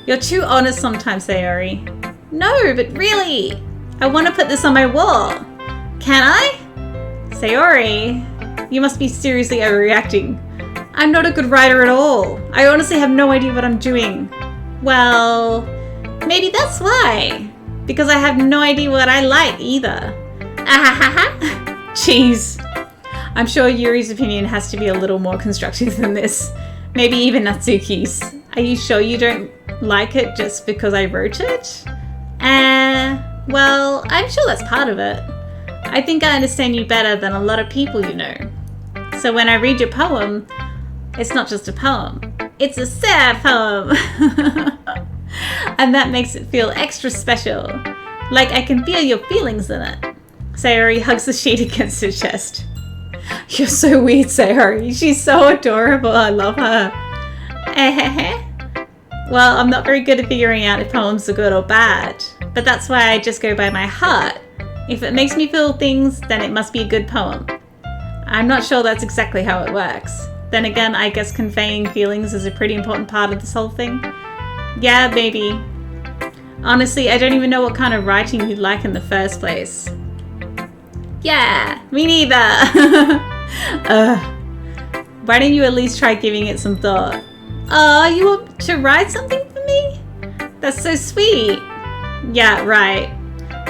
You're too honest sometimes, Sayori. No, but really! I want to put this on my wall. Can I? Sayori, you must be seriously overreacting. I'm not a good writer at all. I honestly have no idea what I'm doing. Well, maybe that's why. Because I have no idea what I like either. Ahahaha. Jeez. I'm sure Yuri's opinion has to be a little more constructive than this. Maybe even Natsuki's. Are you sure you don't like it just because I wrote it? Well, I'm sure that's part of it. I think I understand you better than a lot of people you know. So when I read your poem, it's not just a poem. It's a sad poem. And that makes it feel extra special. Like I can feel your feelings in it. Sayori hugs the sheet against her chest. You're so weird, Sayori. She's so adorable. I love her. Well, I'm not very good at figuring out if poems are good or bad. But that's why I just go by my heart. If it makes me feel things, then it must be a good poem. I'm not sure that's exactly how it works. Then again, I guess conveying feelings is a pretty important part of this whole thing. Yeah, maybe. Honestly, I don't even know what kind of writing you like in the first place. Yeah, me neither. Why don't you at least try giving it some thought? Oh, you want to write something for me? That's so sweet. Yeah, right.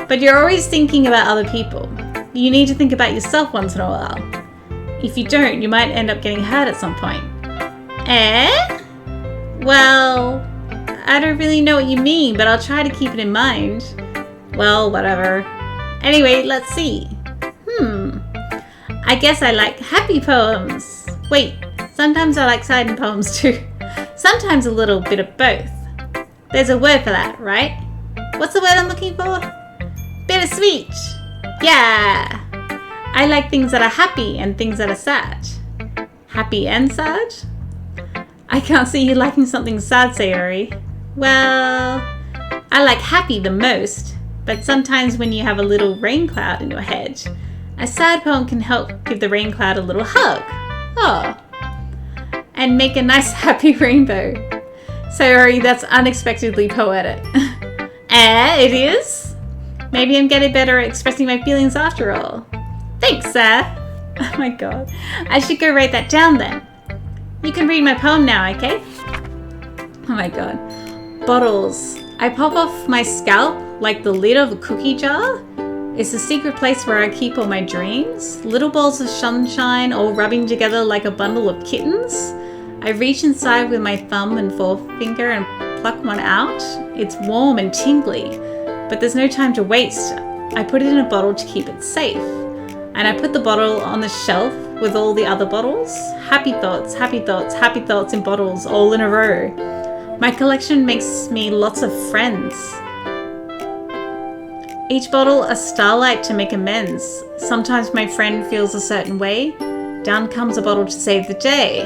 But you're always thinking about other people. You need to think about yourself once in a while. If you don't, you might end up getting hurt at some point. Eh? Well, I don't really know what you mean, but I'll try to keep it in mind. Well, whatever. Anyway, let's see. I guess I like happy poems. Wait, sometimes I like sad poems too. Sometimes a little bit of both. There's a word for that, right? What's the word I'm looking for? Bittersweet. Yeah. I like things that are happy and things that are sad. Happy and sad? I can't see you liking something sad, Sayori. Well, I like happy the most, but sometimes when you have a little rain cloud in your head, a sad poem can help give the rain cloud a little hug. Oh. And make a nice happy rainbow. Sayori, that's unexpectedly poetic. It is? Maybe I'm getting better at expressing my feelings after all. Thanks, sir. Oh my god. I should go write that down then. You can read my poem now, okay? Oh my god. Bottles. I pop off my scalp like the lid of a cookie jar. It's a secret place where I keep all my dreams. Little balls of sunshine all rubbing together like a bundle of kittens. I reach inside with my thumb and forefinger and pluck one out. It's warm and tingly, but there's no time to waste. I put it in a bottle to keep it safe. And I put the bottle on the shelf with all the other bottles. Happy thoughts, happy thoughts, happy thoughts in bottles all in a row. My collection makes me lots of friends. Each bottle a starlight to make amends. Sometimes my friend feels a certain way. Down comes a bottle to save the day.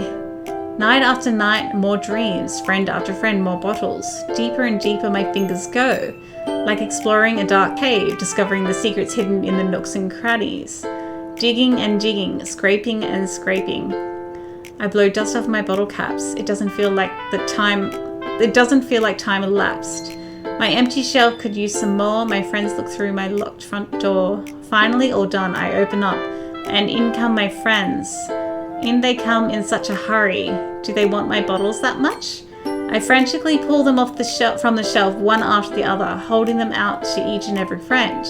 Night after night, more dreams. Friend after friend, more bottles. Deeper and deeper my fingers go. Like exploring a dark cave, discovering the secrets hidden in the nooks and crannies. Digging and digging, scraping and scraping. I blow dust off my bottle caps. It doesn't feel like time elapsed. My empty shelf could use some more. My friends look through my locked front door. Finally, all done, I open up, and in come my friends. In they come in such a hurry. Do they want my bottles that much? I frantically pull them off from the shelf, one after the other, holding them out to each and every friend,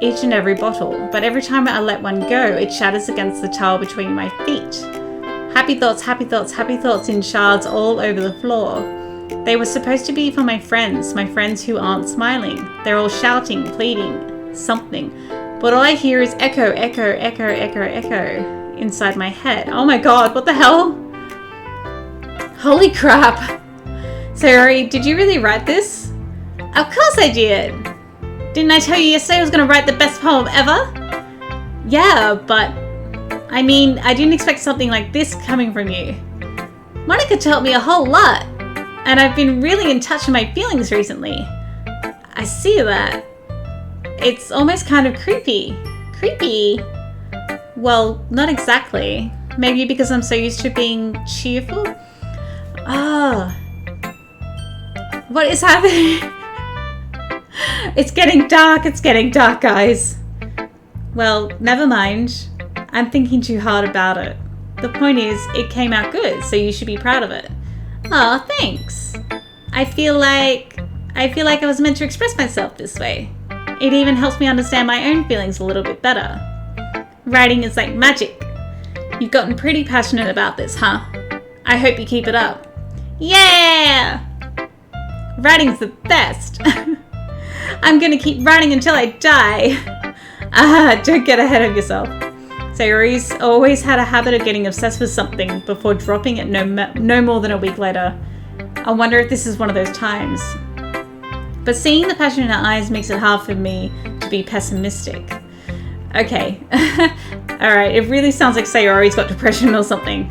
each and every bottle. But every time I let one go, it shatters against the tile between my feet. Happy thoughts, happy thoughts, happy thoughts in shards all over the floor. They were supposed to be for my friends who aren't smiling. They're all shouting, pleading, something. But all I hear is echo, echo, echo, echo, echo inside my head. Oh my god, what the hell? Holy crap. Sayori, did you really write this? Of course I did. Didn't I tell you yesterday I was going to write the best poem ever? Yeah, but I mean, I didn't expect something like this coming from you. Monica taught me a whole lot. And I've been really in touch with my feelings recently. I see that. It's almost kind of creepy. Creepy? Well, not exactly. Maybe because I'm so used to being cheerful? Ah. What is happening? It's getting dark, guys. Well, never mind. I'm thinking too hard about it. The point is, it came out good, so you should be proud of it. Oh, thanks. I feel like I was meant to express myself this way. It even helps me understand my own feelings a little bit better. Writing is like magic. You've gotten pretty passionate about this, huh? I hope you keep it up. Yeah! Writing's the best. I'm gonna keep writing until I die. Don't get ahead of yourself. Sayori's always had a habit of getting obsessed with something before dropping it no more than a week later. I wonder if this is one of those times. But seeing the passion in her eyes makes it hard for me to be pessimistic. Okay. Alright, it really sounds like Sayori's got depression or something.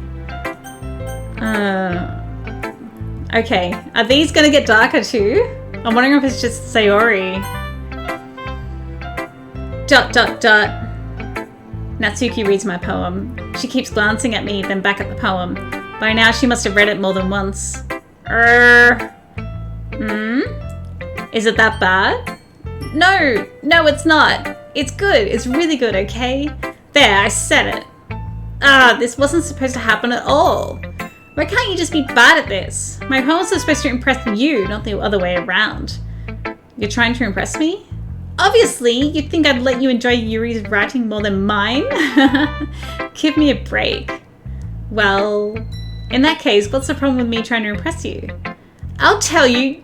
Okay, are these gonna get darker too? I'm wondering if it's just Sayori. ... Natsuki reads my poem. She keeps glancing at me, then back at the poem. By now she must have read it more than once. Is it that bad? No, it's not. It's good. It's really good, okay? There, I said it. This wasn't supposed to happen at all. Why can't you just be bad at this? My poems are supposed to impress you, not the other way around. You're trying to impress me? Obviously, you'd think I'd let you enjoy Yuri's writing more than mine? Give me a break. Well, in that case, what's the problem with me trying to impress you? I'll tell you,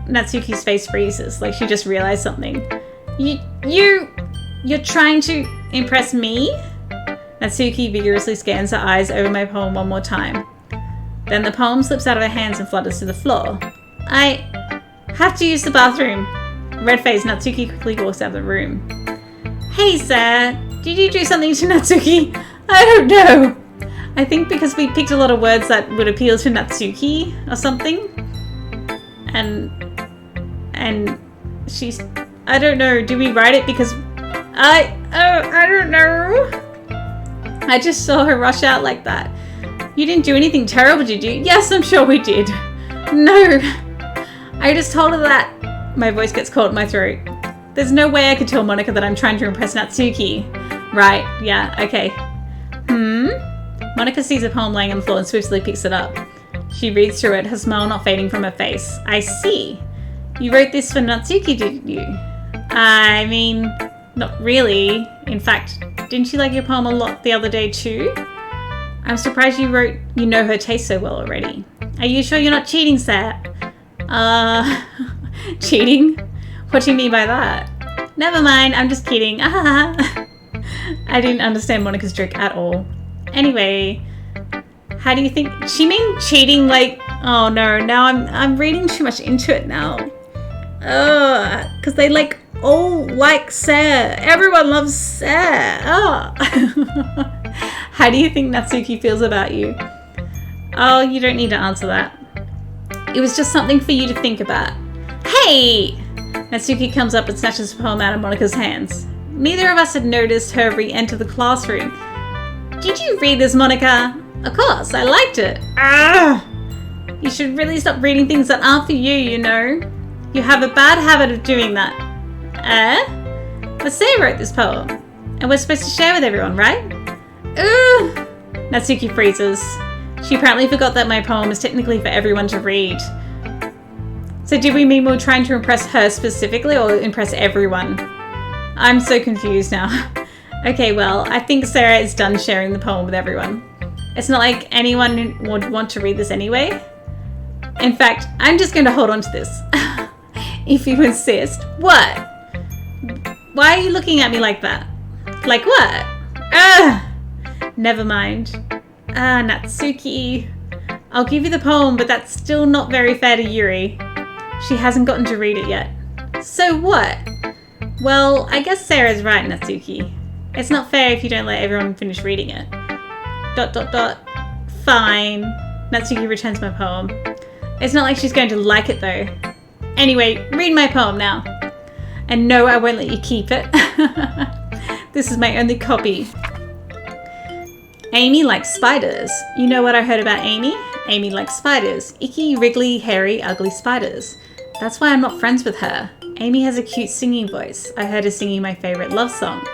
Natsuki's face freezes, like she just realized something. You're trying to impress me? Natsuki vigorously scans her eyes over my poem one more time. Then the poem slips out of her hands and flutters to the floor. I have to use the bathroom. Red-faced, Natsuki quickly walks out of the room. Hey, sir. Did you do something to Natsuki? I don't know. I think because we picked a lot of words that would appeal to Natsuki or something. And she's... I don't know. Do we write it because... I don't know. I just saw her rush out like that. You didn't do anything terrible, did you? Yes, I'm sure we did. No. I just told her that. My voice gets caught in my throat. There's no way I could tell Monika that I'm trying to impress Natsuki. Right, yeah, okay. Monika sees a poem laying on the floor and swiftly picks it up. She reads through it, her smile not fading from her face. I see. You wrote this for Natsuki, didn't you? I mean, not really. In fact, didn't she like your poem a lot the other day too? I'm surprised you wrote you know her taste so well already. Are you sure you're not cheating, Seth? Cheating? What do you mean by that? Never mind, I'm just kidding. I didn't understand Monika's joke at all. Anyway, how do you think she mean cheating? Like, oh no, now I'm reading too much into it now. Because they like all like Sarah. Everyone loves Sarah. How do you think Natsuki feels about you? Oh, you don't need to answer that. It was just something for you to think about. Hey! Natsuki comes up and snatches the poem out of Monika's hands. Neither of us had noticed her re-enter the classroom. Did you read this, Monika? Of course, I liked it. You should really stop reading things that aren't for you, you know. You have a bad habit of doing that. But Sarah wrote this poem, and we're supposed to share with everyone, right? Natsuki freezes. She apparently forgot that my poem is technically for everyone to read. So did we mean we were trying to impress her specifically or impress everyone? I'm so confused now. Okay, well, I think Sarah is done sharing the poem with everyone. It's not like anyone would want to read this anyway. In fact, I'm just going to hold on to this. If you insist. What? Why are you looking at me like that? Like what? Never mind. Natsuki. I'll give you the poem, but that's still not very fair to Yuri. She hasn't gotten to read it yet. So what? Well, I guess Sarah's right, Natsuki. It's not fair if you don't let everyone finish reading it. ... Fine. Natsuki returns my poem. It's not like she's going to like it though. Anyway, read my poem now. And no, I won't let you keep it. This is my only copy. Amy likes spiders. You know what I heard about Amy? Amy likes spiders. Icky, wriggly, hairy, ugly spiders. That's why I'm not friends with her. Amy has a cute singing voice. I heard her singing my favourite love song.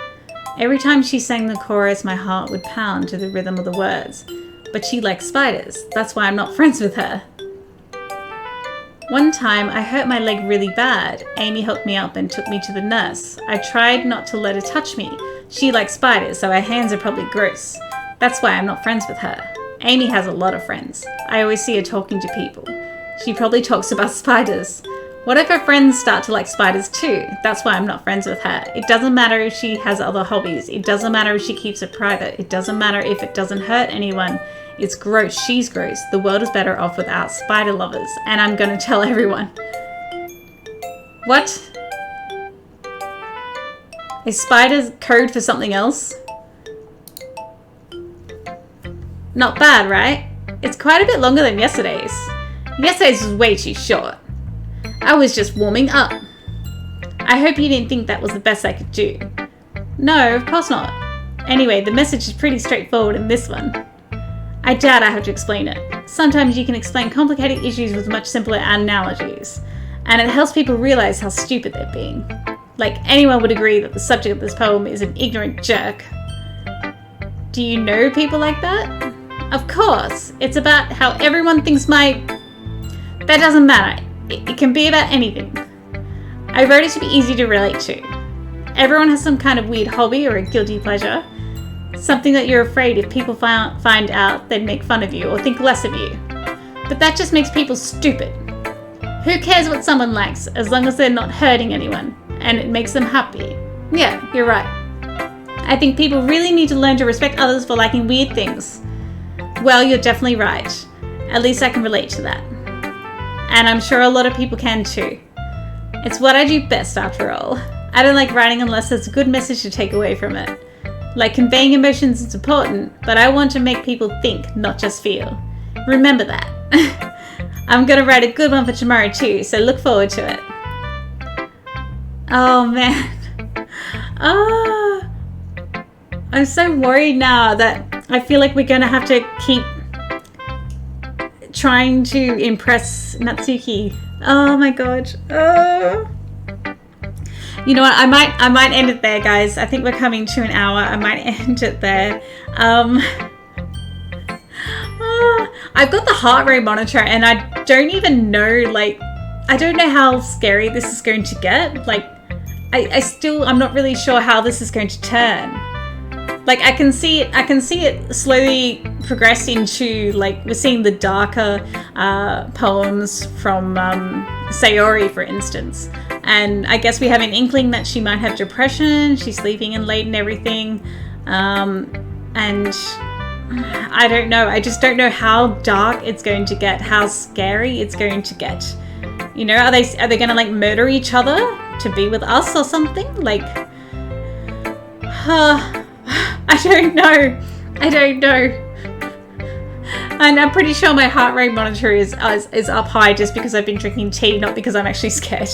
Every time she sang the chorus, my heart would pound to the rhythm of the words. But she likes spiders. That's why I'm not friends with her. One time, I hurt my leg really bad. Amy helped me up and took me to the nurse. I tried not to let her touch me. She likes spiders, so her hands are probably gross. That's why I'm not friends with her. Amy has a lot of friends. I always see her talking to people. She probably talks about spiders. What if her friends start to like spiders too? That's why I'm not friends with her. It doesn't matter if she has other hobbies. It doesn't matter if she keeps it private. It doesn't matter if it doesn't hurt anyone. It's gross. She's gross. The world is better off without spider lovers. And I'm going to tell everyone. What? Is spider code for something else? Not bad, right? It's quite a bit longer than yesterday's. Yesterday's was way too short. I was just warming up. I hope you didn't think that was the best I could do. No, of course not. Anyway, the message is pretty straightforward in this one. I doubt I have to explain it. sometimes you can explain complicated issues with much simpler analogies, and it helps people realize how stupid they're being. Like, anyone would agree that the subject of this poem is an ignorant jerk. Do you know people like that? Of course, it's about how everyone thinks that doesn't matter. It can be about anything. I wrote it to be easy to relate to. Everyone has some kind of weird hobby or a guilty pleasure. Something that you're afraid if people find out they'd make fun of you or think less of you. But that just makes people stupid. Who cares what someone likes as long as they're not hurting anyone and it makes them happy? Yeah, you're right. I think people really need to learn to respect others for liking weird things. Well, you're definitely right. At least I can relate to that. And I'm sure a lot of people can too. It's what I do best after all. I don't like writing unless there's a good message to take away from it. Like, conveying emotions is important, but I want to make people think, not just feel. Remember that. I'm gonna write a good one for tomorrow too, so look forward to it. Oh man. Oh, I'm so worried now that I feel like we're gonna have to keep trying to impress Natsuki. Oh my god. Oh. You know what? I might end it there, guys. I think we're coming to an hour. I might end it there. I've got the heart rate monitor, and I don't even know. Like, I don't know how scary this is going to get. Like, I'm not really sure how this is going to turn. Like, I can see it slowly progress into, like, we're seeing the darker poems from Sayori, for instance. And I guess we have an inkling that she might have depression. She's sleeping in late and everything. And I don't know. I just don't know how dark it's going to get, how scary it's going to get. You know, are they going to, like, murder each other to be with us or something? Like, I don't know. And I'm pretty sure my heart rate monitor is up high just because I've been drinking tea, not because I'm actually scared.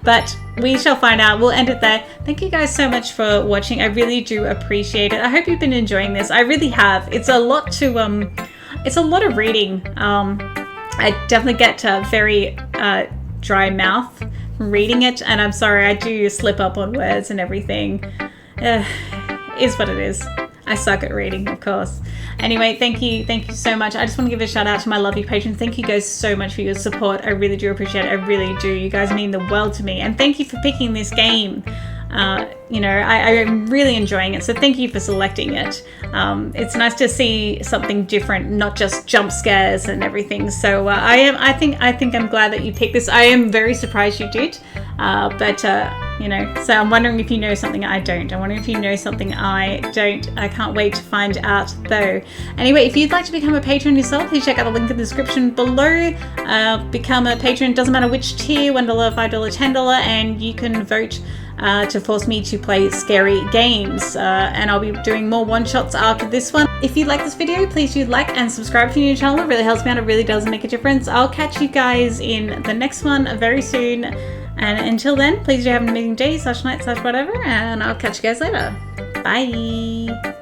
But we shall find out. We'll end it there. Thank you guys so much for watching. I really do appreciate it. I hope you've been enjoying this. I really have. It's a lot of reading. I definitely get a very dry mouth reading it, and I'm sorry, I do slip up on words and everything. Is what it is. I suck at reading, of course. Anyway, thank you so much. I just want to give a shout out to my lovely patrons. Thank you guys so much for your support. I really do appreciate it. I really do. You guys mean the world to me. And thank you for picking this game. You know, I'm really enjoying it. So thank you for selecting it. It's nice to see something different, not just jump scares and everything. So I think I'm glad that you picked this. I am very surprised you did. You know, so I'm wondering if you know something I don't. I'm wondering if you know something I don't. I can't wait to find out though. Anyway, if you'd like to become a patron yourself, please check out the link in the description below. Become a patron, doesn't matter which tier, $1, $5, $10, and you can vote to force me to play scary games. And I'll be doing more one-shots after this one. If you like this video, please do like and subscribe to the channel. It really helps me out. It really does make a difference. I'll catch you guys in the next one very soon. And until then, please do have an amazing day, /night, /whatever, and I'll catch you guys later. Bye.